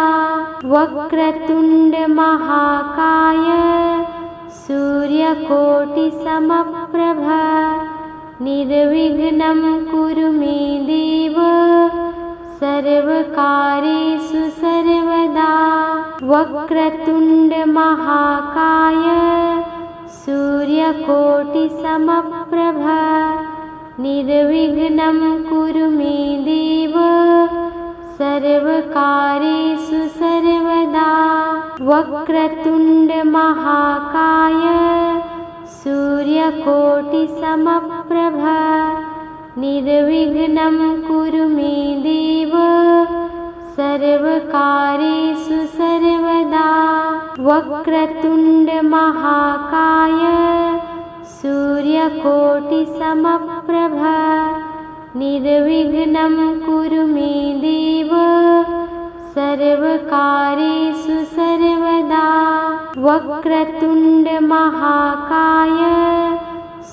वक्रतुण्ड महाकाय सूर्यकोटिसमप्रभ निर्विघ्नं कुरु मे देव सर्वकार्येषु सर्वदा। वक्रतुण्ड महाकाय सूर्यकोटिसमप्रभ निर्विघ्नं कुरु मे देव सर्वकार्येषु सर्वदा। वक्रतुण्ड महाकाय सूर्यकोटिसमप्रभ निर्विघ्नं कुरु मे देव सर्वकार्येषु सर्वदा। वक्रतुण्ड महाकाय सूर्यकोटिसमप्रभ निर्विघ्नं कुरु मे देव सर्वकार्येषु सर्वदा। वक्रतुण्ड महाकाय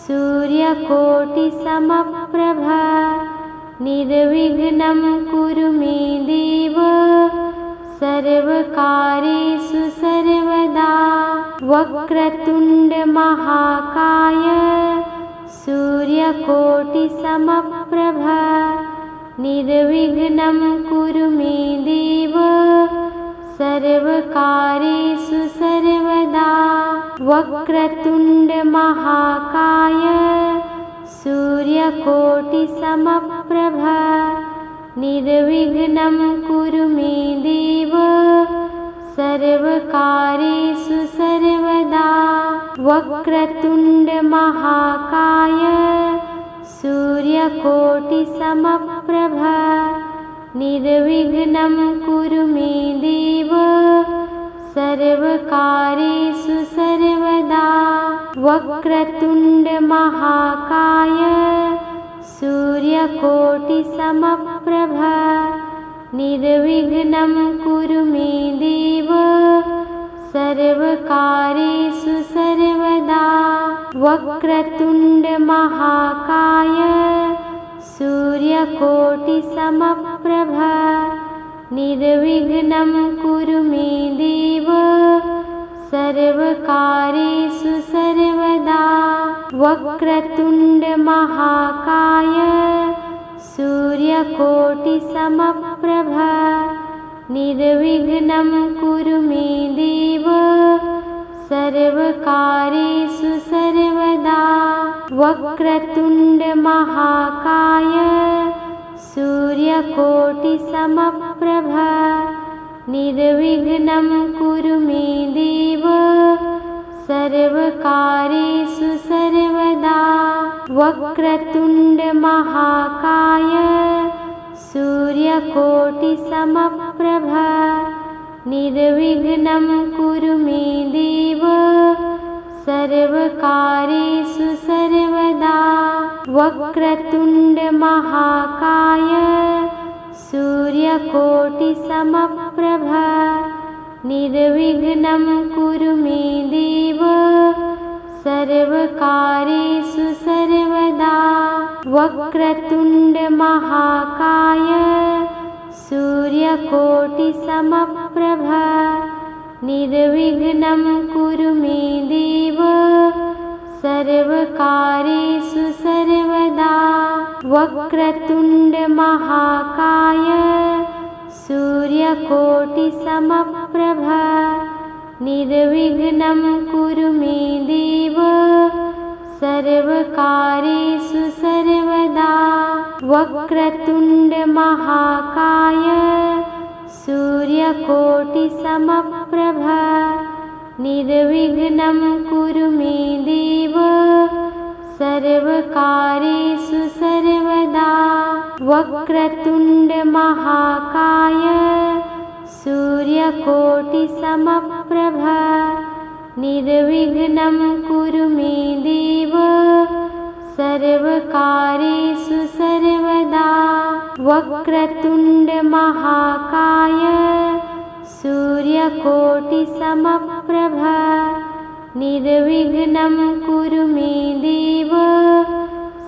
सूर्यकोटिसमप्रभ निर्विघ्नं कुरु मे देव सर्वकार्येषु सर्वदा। वक्रतुण्ड महाकाय सूर्यकोटिसमप्रभ निर्विघ्नं कुरु मे देव सर्वकार्येषु सर्वदा। वक्रतुण्ड महाकाय सूर्यकोटिसमप्रभ निर्विघ्नं कुरु मे देव सर्वकार्येषु सर्वदा। वक्रतुण्ड महाकाय सूर्यकोटिसमप्रभ निर्विघ्नं कुरु मे देव सर्वकार्येषु सर्वदा। वक्रतुण्ड महाकाय सूर्यकोटिसमप्रभ निर्विघ्नं कुरु मे देव सर्वकार्येषु सर्वदा। वक्रतुण्ड महाकाय सूर्यकोटिसमप्रभ निर्विघ्नं कुरु मे देव सर्वकार्येषु सर्वदा। वक्रतुण्ड महाकाय सूर्यकोटिसमप्रभ निर्विघ्नं कुरु मे देव सर्वकार्येषु सर्वदा। वक्रतुण्ड महाकाय सूर्यकोटिसमप्रभ निर्विघ्नं कुरु मे देव सर्वकार्येषु सर्वदा। वक्रतुण्ड महाकाय सूर्यकोटिसमप्रभ निर्विघ्नं कुरु मे देव सर्वकार्येषु सर्वदा। वक्रतुण्ड महाकाय सूर्यकोटिसमप्रभ निर्विघ्नं कुरु मे देव सर्वकार्येषु सर्वदा। वक्रतुण्ड महाकाय सूर्यकोटिसमप्रभ निर्विघ्नं कुरु मे देव सर्वकार्येषु सर्वदा वक्रतुण्डमहाकाय सूर्यकोटिसमप्रभ निर्विघ्नं कुरु मे देव सर्वकार्येषु सर्वदा वक्रतुण्डमहाकाय सूर्यकोटिसमप्रभ निर्विघ्नं कुरु मे देव सर्वकार्येषु सर्वदा वक्रतुण्डमहाकाय सूर्यकोटिसमप्रभ निर्विघ्नं कुरु मे देव सर्वकार्येषु सर्वदा वक्रतुण्डमहाकाय सूर्यकोटिसमप्रभ निर्विघ्नं कुरु मे देव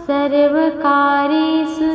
सर्वकार्येषु